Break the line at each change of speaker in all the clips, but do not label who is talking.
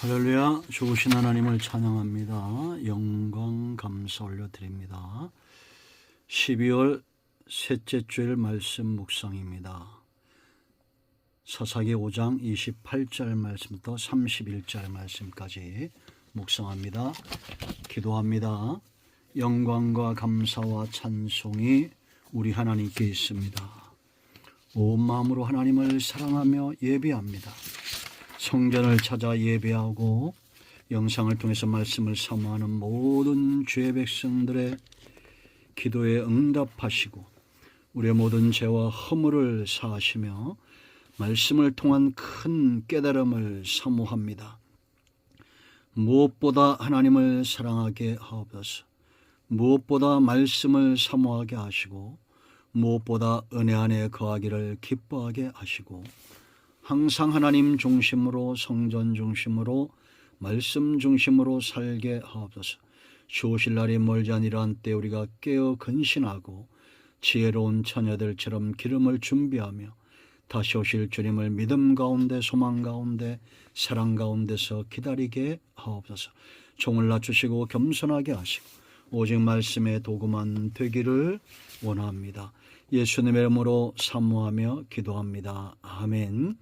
할렐루야. 좋으신 하나님을 찬양합니다. 영광 감사 올려드립니다. 12월 셋째 주일 말씀 묵상입니다. 사사기 5장 28절 말씀부터 31절 말씀까지 묵상합니다. 기도합니다. 영광과 감사와 찬송이 우리 하나님께 있습니다. 온 마음으로 하나님을 사랑하며 예배합니다. 성전을 찾아 예배하고 영상을 통해서 말씀을 사모하는 모든 주의 백성들의 기도에 응답하시고 우리의 모든 죄와 허물을 사하시며 말씀을 통한 큰 깨달음을 사모합니다. 무엇보다 하나님을 사랑하게 하옵소서. 무엇보다 말씀을 사모하게 하시고 무엇보다 은혜 안에 거하기를 기뻐하게 하시고 항상 하나님 중심으로 성전 중심으로 말씀 중심으로 살게 하옵소서. 주오실 날이 멀지 아니란 때 우리가 깨어 근신하고 지혜로운 처녀들처럼 기름을 준비하며 다시 오실 주님을 믿음 가운데 소망 가운데 사랑 가운데서 기다리게 하옵소서. 종을 낮추시고 겸손하게 하시고 오직 말씀의 도구만 되기를 원합니다. 예수님의 이름으로 사모하며 기도합니다. 아멘.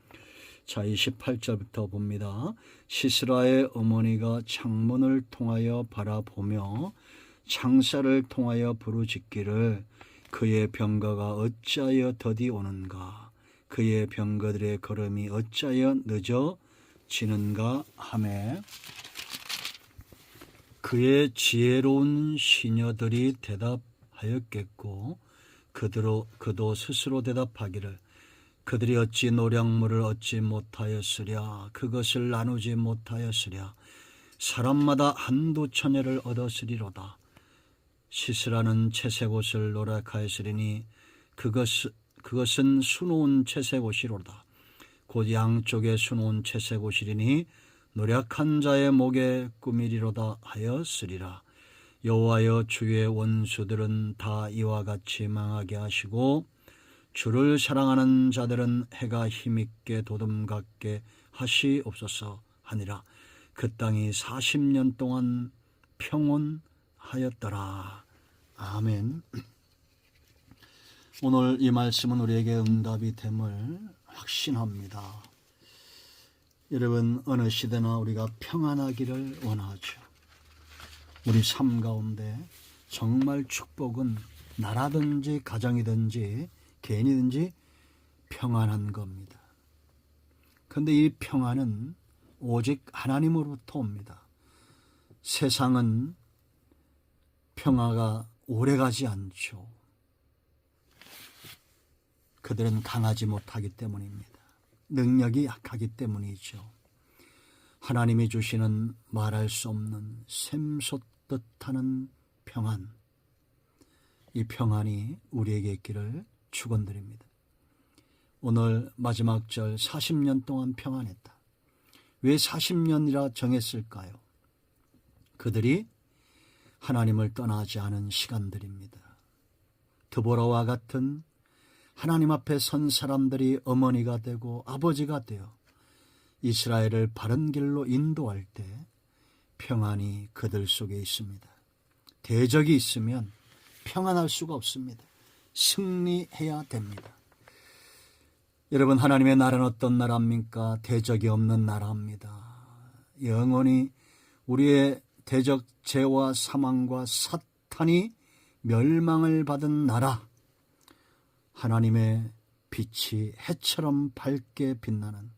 자, 28절부터 봅니다. 시스라의 어머니가 창문을 통하여 바라보며 창살을 통하여 부르짖기를 그의 병거가 어찌하여 더디 오는가, 그의 병거들의 걸음이 어찌하여 늦어지는가 하매 그의 지혜로운 시녀들이 대답하였겠고 그도 스스로 대답하기를 그들이 어찌 노량물을 얻지 못하였으랴, 그것을 나누지 못하였으랴. 사람마다 한두 처녀를 얻었으리로다. 시스라는 채색 옷을 노랗하였으리니 그것은 수놓은 채색 옷이로다. 곧 양쪽에 수놓은 채색 옷이리니 노략한 자의 목에 꾸미리로다 하였으리라. 여호와여, 주의 원수들은 다 이와 같이 망하게 하시고 주를 사랑하는 자들은 해가 힘있게 도둠같게 하시옵소서 하니라. 그 땅이 40년 동안 평온하였더라. 아멘. 오늘 이 말씀은 우리에게 응답이 됨을 확신합니다. 여러분, 어느 시대나 우리가 평안하기를 원하죠. 우리 삶 가운데 정말 축복은 나라든지 가정이든지 개인이든지 평안한 겁니다. 그런데 이 평안은 오직 하나님으로부터 옵니다. 세상은 평화가 오래가지 않죠. 그들은 강하지 못하기 때문입니다. 능력이 약하기 때문이죠. 하나님이 주시는 말할 수 없는 샘솟듯하는 평안, 이 평안이 우리에게 있기를 축원드립니다. 오늘 마지막 절 40년 동안 평안했다. 왜 40년이라 정했을까요? 그들이 하나님을 떠나지 않은 시간들입니다. 드보라와 같은 하나님 앞에 선 사람들이 어머니가 되고 아버지가 되어 이스라엘을 바른 길로 인도할 때 평안이 그들 속에 있습니다. 대적이 있으면 평안할 수가 없습니다. 승리해야 됩니다. 여러분, 하나님의 나라는 어떤 나라입니까? 대적이 없는 나라입니다. 영원히 우리의 대적 죄와 사망과 사탄이 멸망을 받은 나라, 하나님의 빛이 해처럼 밝게 빛나는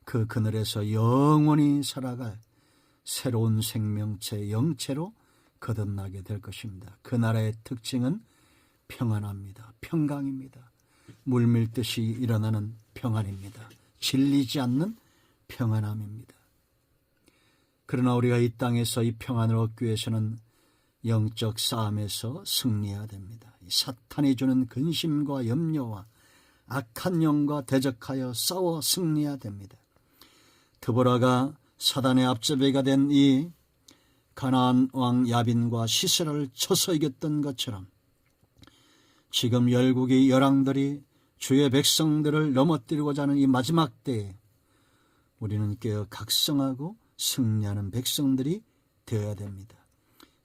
그 그늘에서 영원히 살아갈 새로운 생명체, 영체로 거듭나게 될 것입니다. 그 나라의 특징은 평안합니다. 평강입니다. 물밀듯이 일어나는 평안입니다. 질리지 않는 평안함입니다. 그러나 우리가 이 땅에서 이 평안을 얻기 위해서는 영적 싸움에서 승리해야 됩니다. 사탄이 주는 근심과 염려와 악한 영과 대적하여 싸워 승리해야 됩니다. 드보라가 사단의 앞잡이가 된 이 가나안 왕 야빈과 시스라를 쳐서 이겼던 것처럼 지금 열국의 열왕들이 주의 백성들을 넘어뜨리고자 하는 이 마지막 때에 우리는 깨어 각성하고 승리하는 백성들이 되어야 됩니다.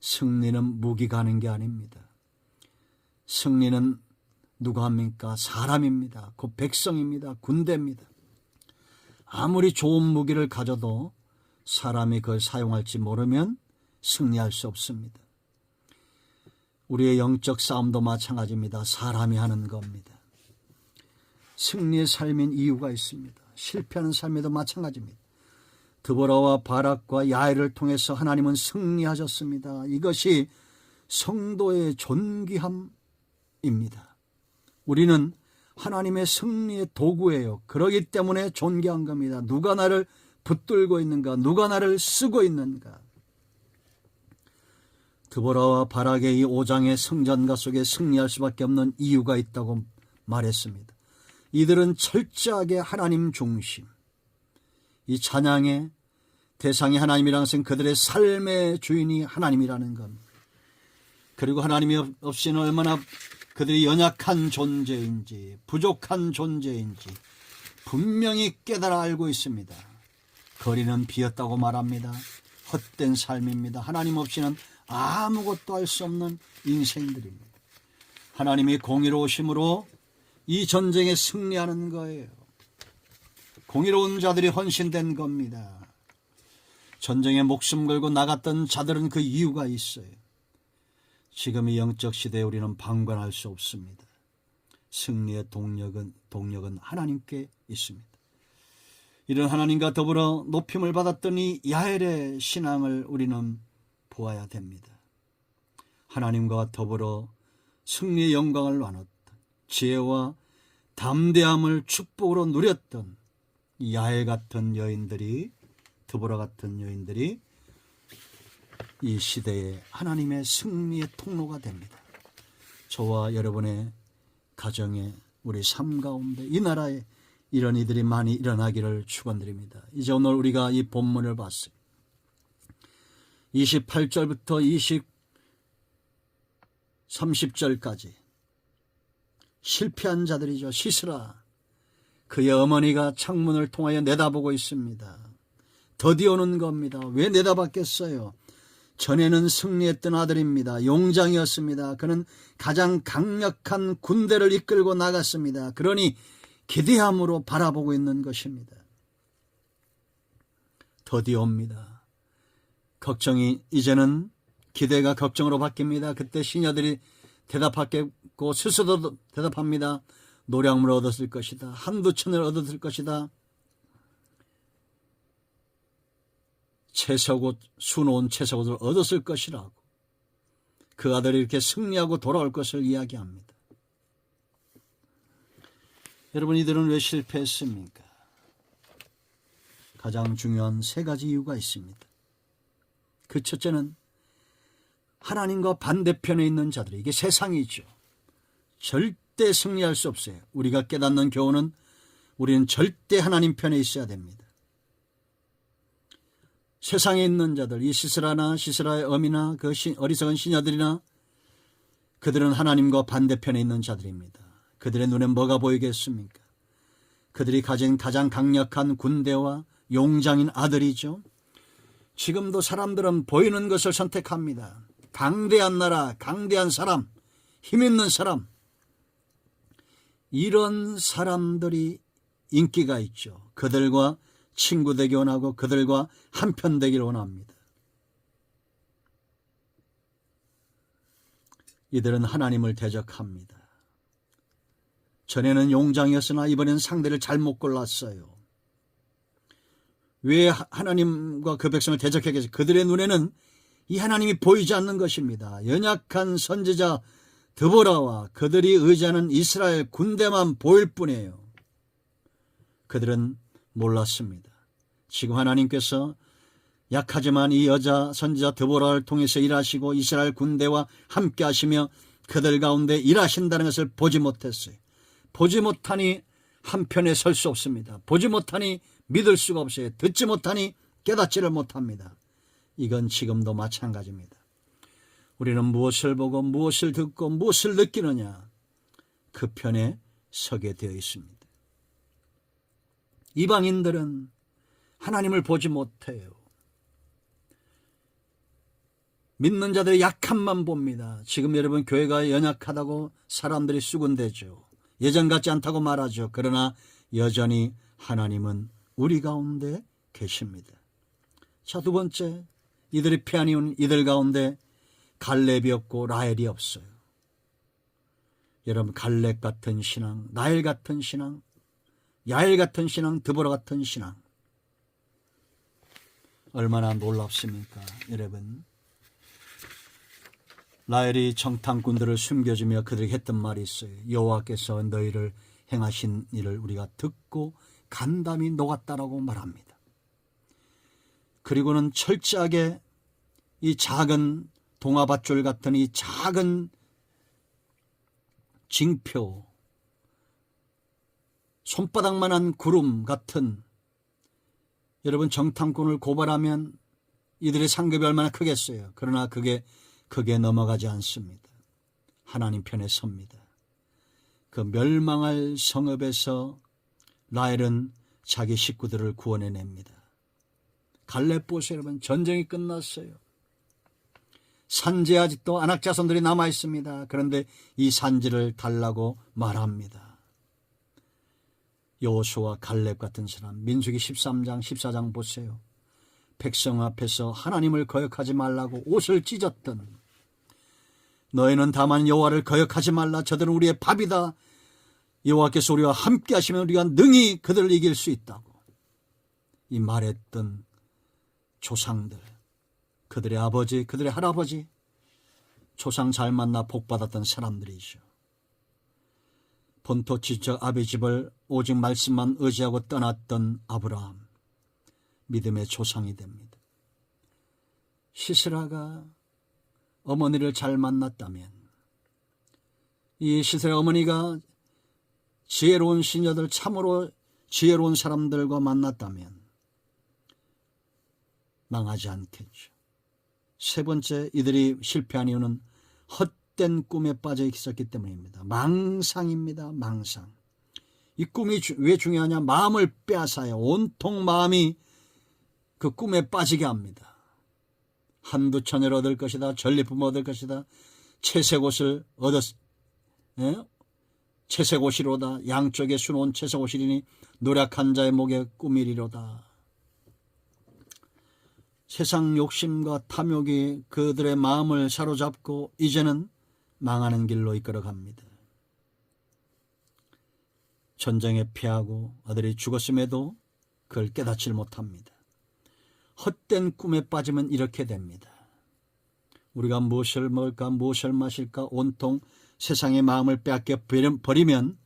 승리는 무기가 하는 게 아닙니다. 승리는 누가 합니까? 사람입니다. 곧 백성입니다. 군대입니다. 아무리 좋은 무기를 가져도 사람이 그걸 사용할지 모르면 승리할 수 없습니다. 우리의 영적 싸움도 마찬가지입니다. 사람이 하는 겁니다. 승리의 삶인 이유가 있습니다. 실패하는 삶에도 마찬가지입니다. 드보라와 바락과 야엘을 통해서 하나님은 승리하셨습니다. 이것이 성도의 존귀함입니다. 우리는 하나님의 승리의 도구예요. 그러기 때문에 존귀한 겁니다. 누가 나를 붙들고 있는가? 누가 나를 쓰고 있는가? 드보라와 바락의 이 5장의 성전가 속에 승리할 수밖에 없는 이유가 있다고 말했습니다. 이들은 철저하게 하나님 중심, 이 찬양의 대상이 하나님이라는 것은 그들의 삶의 주인이 하나님이라는 겁니다. 그리고 하나님이 없이는 얼마나 그들이 연약한 존재인지 부족한 존재인지 분명히 깨달아 알고 있습니다. 거리는 비었다고 말합니다. 헛된 삶입니다. 하나님 없이는 아무것도 할 수 없는 인생들입니다. 하나님이 공의로우심으로 이 전쟁에 승리하는 거예요. 공의로운 자들이 헌신된 겁니다. 전쟁에 목숨 걸고 나갔던 자들은 그 이유가 있어요. 지금 이 영적 시대에 우리는 방관할 수 없습니다. 승리의 동력은 하나님께 있습니다. 이런 하나님과 더불어 높임을 받았던 이 야엘의 신앙을 우리는 보아야 됩니다. 하나님과 더불어 승리의 영광을 나눴던 지혜와 담대함을 축복으로 누렸던 야엘 같은 여인들이, 드보라 같은 여인들이 이 시대에 하나님의 승리의 통로가 됩니다. 저와 여러분의 가정에, 우리 삶 가운데, 이 나라에 이런 이들이 많이 일어나기를 축원드립니다. 이제 오늘 우리가 이 본문을 봤어요. 28절부터 30절까지 실패한 자들이죠. 시스라, 그의 어머니가 창문을 통하여 내다보고 있습니다. 더디오는 겁니다. 왜 내다봤겠어요? 전에는 승리했던 아들입니다. 용장이었습니다. 그는 가장 강력한 군대를 이끌고 나갔습니다. 그러니 기대함으로 바라보고 있는 것입니다. 더디옵니다. 걱정이 이제는 기대가 걱정으로 바뀝니다. 그때 시녀들이 대답하겠고 스스로도 대답합니다. 노량물을 얻었을 것이다. 한두 천을 얻었을 것이다. 채석옷, 수놓은 채석옷을 얻었을 것이라고 그 아들이 이렇게 승리하고 돌아올 것을 이야기합니다. 여러분, 이들은 왜 실패했습니까? 가장 중요한 세 가지 이유가 있습니다. 그 첫째는 하나님과 반대편에 있는 자들, 이게 세상이죠. 절대 승리할 수 없어요. 우리가 깨닫는 교훈은 우리는 절대 하나님 편에 있어야 됩니다. 세상에 있는 자들, 이 시스라의 어미나 그 어리석은 시녀들이나 그들은 하나님과 반대편에 있는 자들입니다. 그들의 눈에 뭐가 보이겠습니까? 그들이 가진 가장 강력한 군대와 용장인 아들이죠. 지금도 사람들은 보이는 것을 선택합니다. 강대한 나라, 강대한 사람, 힘 있는 사람, 이런 사람들이 인기가 있죠. 그들과 친구 되기 원하고 그들과 한편 되기를 원합니다. 이들은 하나님을 대적합니다. 전에는 용장이었으나 이번엔 상대를 잘못 골랐어요. 왜 하나님과 그 백성을 대적하겠어요? 그들의 눈에는 이 하나님이 보이지 않는 것입니다. 연약한 선지자 드보라와 그들이 의지하는 이스라엘 군대만 보일 뿐이에요. 그들은 몰랐습니다. 지금 하나님께서 약하지만 이 여자 선지자 드보라를 통해서 일하시고 이스라엘 군대와 함께 하시며 그들 가운데 일하신다는 것을 보지 못했어요. 보지 못하니 한편에 설 수 없습니다. 보지 못하니 믿을 수가 없어요. 듣지 못하니 깨닫지를 못합니다. 이건 지금도 마찬가지입니다. 우리는 무엇을 보고 무엇을 듣고 무엇을 느끼느냐, 그 편에 서게 되어 있습니다. 이방인들은 하나님을 보지 못해요. 믿는 자들의 약함만 봅니다. 지금 여러분 교회가 연약하다고 사람들이 수군대죠. 예전 같지 않다고 말하죠. 그러나 여전히 하나님은 우리 가운데 계십니다. 자, 두 번째, 이들이 피하니온 이들 가운데 갈렙이 없고 라헬이 없어요. 여러분, 갈렙 같은 신앙, 라헬 같은 신앙, 야엘 같은 신앙, 드보라 같은 신앙, 얼마나 놀랍습니까? 여러분, 라헬이 정탐꾼들을 숨겨주며 그들에게 했던 말이 있어요. 여호와께서 너희를 행하신 일을 우리가 듣고 간담이 녹았다라고 말합니다. 그리고는 철저하게 이 작은 동아밧줄 같은 이 작은 징표, 손바닥만한 구름 같은, 여러분 정탐꾼을 고발하면 이들의 상급이 얼마나 크겠어요. 그러나 그게 넘어가지 않습니다. 하나님 편에 섭니다. 그 멸망할 성읍에서 라헬은 자기 식구들을 구원해냅니다. 갈렙 보세요, 여러분. 전쟁이 끝났어요. 산지에 아직도 아낙 자손들이 남아 있습니다. 그런데 이 산지를 달라고 말합니다. 여호수아, 갈렙 같은 사람, 민수기 13장 14장 보세요. 백성 앞에서 하나님을 거역하지 말라고 옷을 찢었던, 너희는 다만 여호와를 거역하지 말라, 저들은 우리의 밥이다, 여호와께서 우리와 함께 하시면 우리가 능히 그들을 이길 수 있다고 이 말했던 조상들, 그들의 아버지, 그들의 할아버지, 조상 잘 만나 복받았던 사람들이죠. 본토 지적 아비 집을 오직 말씀만 의지하고 떠났던 아브라함, 믿음의 조상이 됩니다. 시스라가 어머니를 잘 만났다면, 이 시스라 어머니가 지혜로운 시녀들, 참으로 지혜로운 사람들과 만났다면 망하지 않겠죠. 세 번째, 이들이 실패한 이유는 헛된 꿈에 빠져 있었기 때문입니다. 망상입니다. 망상. 이 꿈이 왜 중요하냐? 마음을 빼앗아요. 온통 마음이 그 꿈에 빠지게 합니다. 한두 처녀를 얻을 것이다, 전리품을 얻을 것이다, 채색옷을 채색옷이로다, 양쪽에 수놓은 채색옷이리니 노력한 자의 목에 꿈이리로다. 세상 욕심과 탐욕이 그들의 마음을 사로잡고 이제는 망하는 길로 이끌어갑니다. 전쟁에 피하고 아들이 죽었음에도 그걸 깨닫지 못합니다. 헛된 꿈에 빠지면 이렇게 됩니다. 우리가 무엇을 먹을까, 무엇을 마실까, 온통 세상의 마음을 빼앗겨 버리면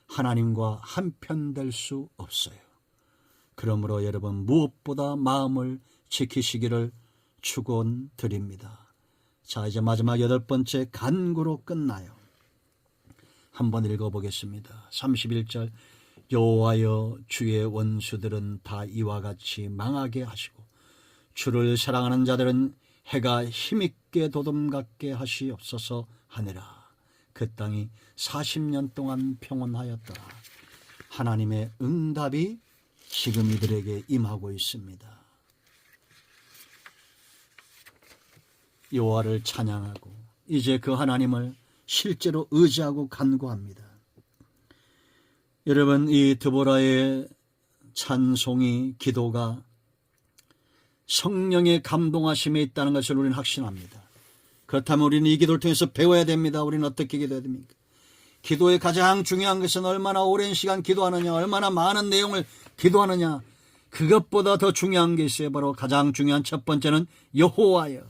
하나님과 한편 될 수 없어요. 그러므로 여러분, 무엇보다 마음을 지키시기를 축원드립니다. 자, 이제 마지막 8번째, 간구로 끝나요. 한번 읽어보겠습니다. 31절, 여호와여, 주의 원수들은 다 이와 같이 망하게 하시고 주를 사랑하는 자들은 해가 힘있게 도dom같게 하시옵소서 하니라. 그 땅이 40년 동안 평온하였더라. 하나님의 응답이 지금 이들에게 임하고 있습니다. 여호와를 찬양하고 이제 그 하나님을 실제로 의지하고 간구합니다. 여러분, 이 드보라의 찬송이, 기도가 성령의 감동하심에 있다는 것을 우리는 확신합니다. 그렇다면 우리는 이 기도를 통해서 배워야 됩니다. 우리는 어떻게 기도해야 됩니까? 기도의 가장 중요한 것은 얼마나 오랜 시간 기도하느냐, 얼마나 많은 내용을 기도하느냐, 그것보다 더 중요한 게 있어요. 바로 가장 중요한 첫 번째는 여호와여,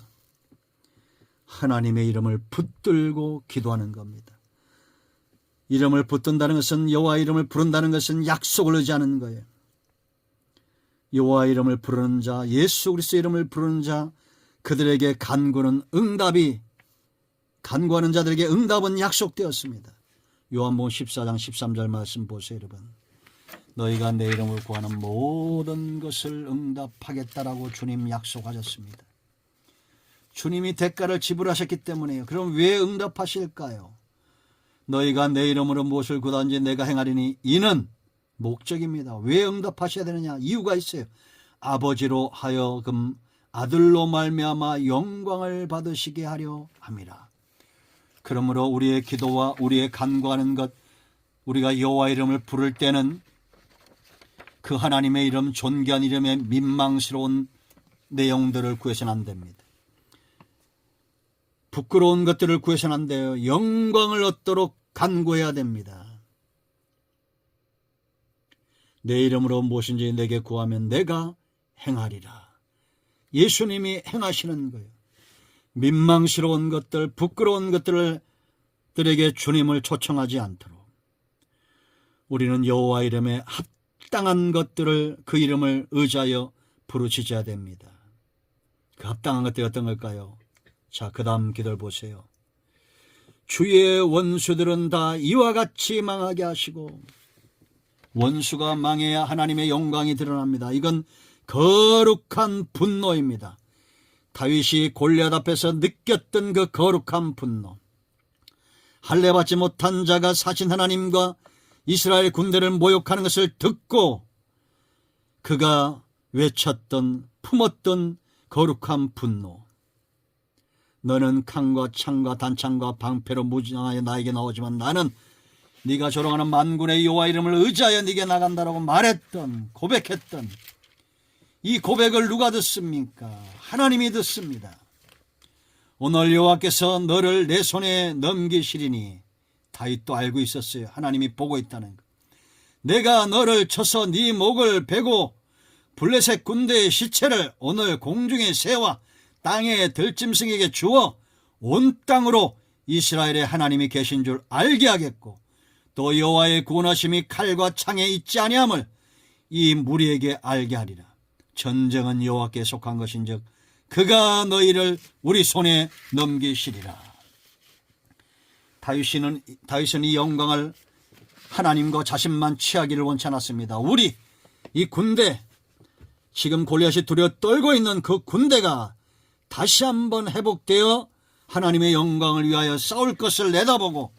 하나님의 이름을 붙들고 기도하는 겁니다. 이름을 붙든다는 것은, 여호와 이름을 부른다는 것은 약속을 의지하는 거예요. 여호와 이름을 부르는 자, 예수 그리스도 이름을 부르는 자, 그들에게 간구는 응답이, 간구하는 자들에게 응답은 약속되었습니다. 요한복음 14장 13절 말씀 보세요, 여러분. 너희가 내 이름을 구하는 모든 것을 응답하겠다라고 주님 약속하셨습니다. 주님이 대가를 지불하셨기 때문에요. 그럼 왜 응답하실까요? 너희가 내 이름으로 무엇을 구하든지 내가 행하리니, 이는 목적입니다. 왜 응답하셔야 되느냐? 이유가 있어요. 아버지로 하여금 아들로 말미암아 영광을 받으시게 하려 함이라. 그러므로 우리의 기도와 우리의 간구하는 것, 우리가 여호와 이름을 부를 때는 그 하나님의 이름, 존귀한 이름에 민망스러운 내용들을 구해서는 안 됩니다. 부끄러운 것들을 구해서는 안 돼요. 영광을 얻도록 간구해야 됩니다. 내 이름으로 무엇인지 내게 구하면 내가 행하리라. 예수님이 행하시는 거예요. 민망스러운 것들, 부끄러운 것들에게 주님을 초청하지 않도록 우리는 여호와 이름에 합당한 것들을, 그 이름을 의지하여 부르짖어야 됩니다. 그 합당한 것들이 어떤 걸까요? 자, 그 다음 기도를 보세요. 주의 원수들은 다 이와 같이 망하게 하시고. 원수가 망해야 하나님의 영광이 드러납니다. 이건 거룩한 분노입니다. 다윗이 골리앗 앞에서 느꼈던 그 거룩한 분노. 할례받지 못한 자가 사신 하나님과 이스라엘 군대를 모욕하는 것을 듣고 그가 외쳤던, 품었던 거룩한 분노. 너는 칼과 창과 단창과 방패로 무장하여 나에게 나오지만 나는 네가 조롱하는 만군의 여호와 이름을 의지하여 네게 나간다라고 말했던, 고백했던 이 고백을 누가 듣습니까? 하나님이 듣습니다. 오늘 여호와께서 너를 내 손에 넘기시리니, 다윗도 알고 있었어요. 하나님이 보고 있다는 것. 내가 너를 쳐서 네 목을 베고 블레셋 군대의 시체를 오늘 공중의 새와 땅의 들짐승에게 주어 온 땅으로 이스라엘의 하나님이 계신 줄 알게 하겠고, 또 여호와의 구원하심이 칼과 창에 있지 아니함을 이 무리에게 알게 하리라. 전쟁은 여호와께 속한 것인즉 그가 너희를 우리 손에 넘기시리라. 다윗은 이 영광을 하나님과 자신만 취하기를 원치 않았습니다. 우리 이 군대, 지금 골리앗이 두려워 떨고 있는 그 군대가 다시 한번 회복되어 하나님의 영광을 위하여 싸울 것을 내다보고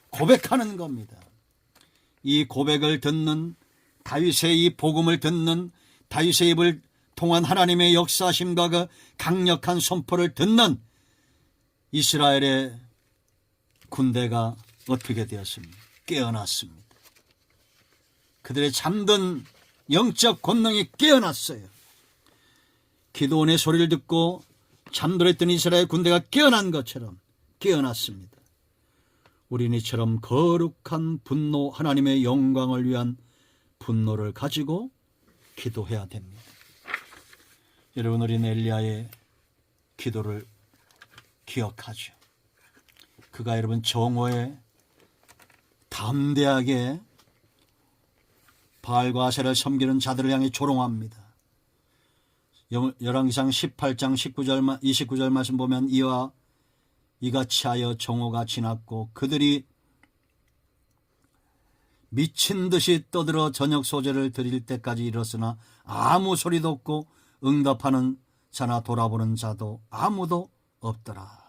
고백하는 겁니다. 이 고백을 듣는, 다윗의 이 복음을 듣는, 다윗의 입을 통한 하나님의 역사심과 그 강력한 선포를 듣는 이스라엘의 군대가 어떻게 되었습니까? 깨어났습니다. 그들의 잠든 영적 권능이 깨어났어요. 기드온의 소리를 듣고 잠들었던 이스라엘 군대가 깨어난 것처럼 깨어났습니다. 우리는 이처럼 거룩한 분노, 하나님의 영광을 위한 분노를 가지고 기도해야 됩니다. 여러분, 어린 엘리야의 기도를 기억하죠. 그가 여러분 정오에 담대하게 바알과 아세라를 섬기는 자들을 향해 조롱합니다. 열왕기상 18장 29절 말씀 보면 이와 이같이 하여 정오가 지났고 그들이 미친 듯이 떠들어 저녁 소재를 드릴 때까지 이뤘으나 아무 소리도 없고 응답하는 자나 돌아보는 자도 아무도 없더라.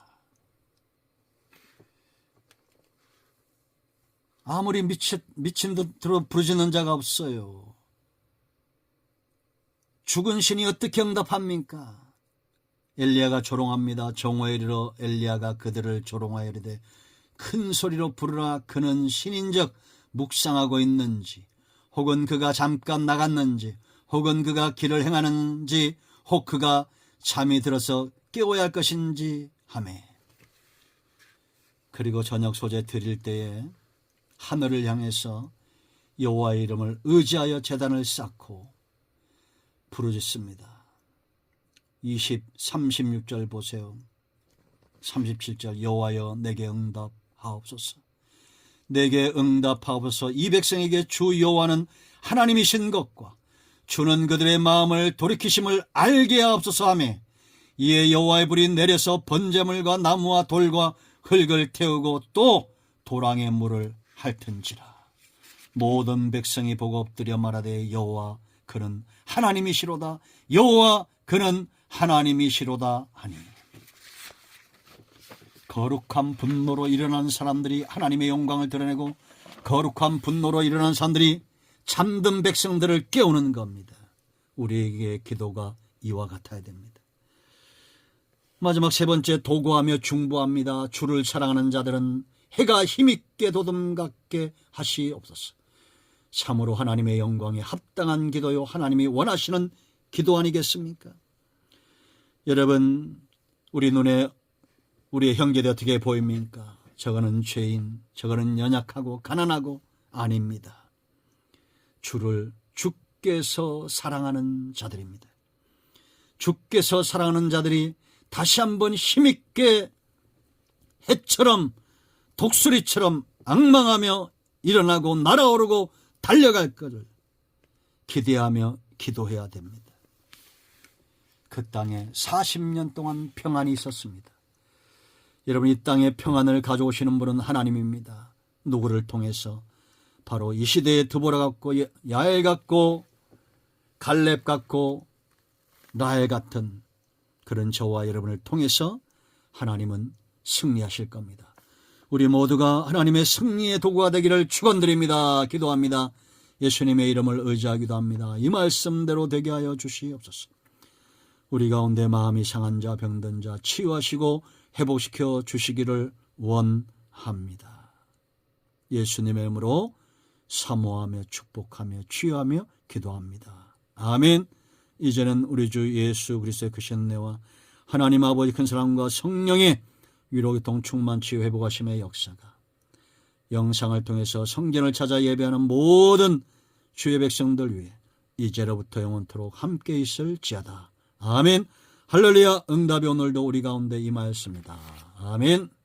아무리 미친 듯 들어 부르짖는 자가 없어요. 죽은 신이 어떻게 응답합니까? 엘리야가 조롱합니다. 정오에 이르러 엘리야가 그들을 조롱하여 이르되 큰 소리로 부르라. 그는 신인적 묵상하고 있는지, 혹은 그가 잠깐 나갔는지, 혹은 그가 길을 행하는지, 혹 그가 잠이 들어서 깨워야 할 것인지 하매. 그리고 저녁 소재 드릴 때에 하늘을 향해서 여호와의 이름을 의지하여 제단을 쌓고 부르짖습니다. 36절 보세요. 37절 여호와여 내게 응답하옵소서. 내게 응답하옵소서. 이 백성에게 주 여호와는 하나님이신 것과 주는 그들의 마음을 돌이키심을 알게 하옵소서 하며, 이에 여호와의 불이 내려서 번제물과 나무와 돌과 흙을 태우고 또 도랑의 물을 핥은지라. 모든 백성이 보고 엎드려 말하되 여호와 그는 하나님이시로다. 여호와 그는 하나님이시로다 하니. 거룩한 분노로 일어난 사람들이 하나님의 영광을 드러내고, 거룩한 분노로 일어난 사람들이 잠든 백성들을 깨우는 겁니다. 우리에게 기도가 이와 같아야 됩니다. 마지막 세 번째, 도구하며 중보합니다. 주를 사랑하는 자들은 해가 힘있게 도듬갑게 하시옵소서. 참으로 하나님의 영광에 합당한 기도요 하나님이 원하시는 기도 아니겠습니까? 여러분, 우리 눈에 우리의 형제들 어떻게 보입니까? 저거는 죄인, 저거는 연약하고 가난하고 아닙니다. 주께서 사랑하는 자들입니다. 주께서 사랑하는 자들이 다시 한번 힘있게 해처럼 독수리처럼 앙망하며 일어나고 날아오르고 달려갈 것을 기대하며 기도해야 됩니다. 그 땅에 40년 동안 평안이 있었습니다. 여러분, 이 땅에 평안을 가져오시는 분은 하나님입니다. 누구를 통해서? 바로 이 시대의 드보라 같고 야엘 같고 갈렙 같고 라헬 같은 그런 저와 여러분을 통해서 하나님은 승리하실 겁니다. 우리 모두가 하나님의 승리의 도구가 되기를 축원드립니다. 기도합니다. 예수님의 이름을 의지하기도 합니다. 이 말씀대로 되게 하여 주시옵소서. 우리 가운데 마음이 상한 자, 병든 자 치유하시고 회복시켜 주시기를 원합니다. 예수님의 이름으로 사모하며 축복하며 치유하며 기도합니다. 아멘. 이제는 우리 주 예수 그리스도의 크신 은혜와 하나님 아버지 큰 사랑과 성령의 위로 교통 충만 치유 회복하심의 역사가 영상을 통해서 성전을 찾아 예배하는 모든 주의 백성들 위해 이제로부터 영원토록 함께 있을지어다. 아멘. 할렐루야. 응답이 오늘도 우리 가운데 임하였습니다. 아멘.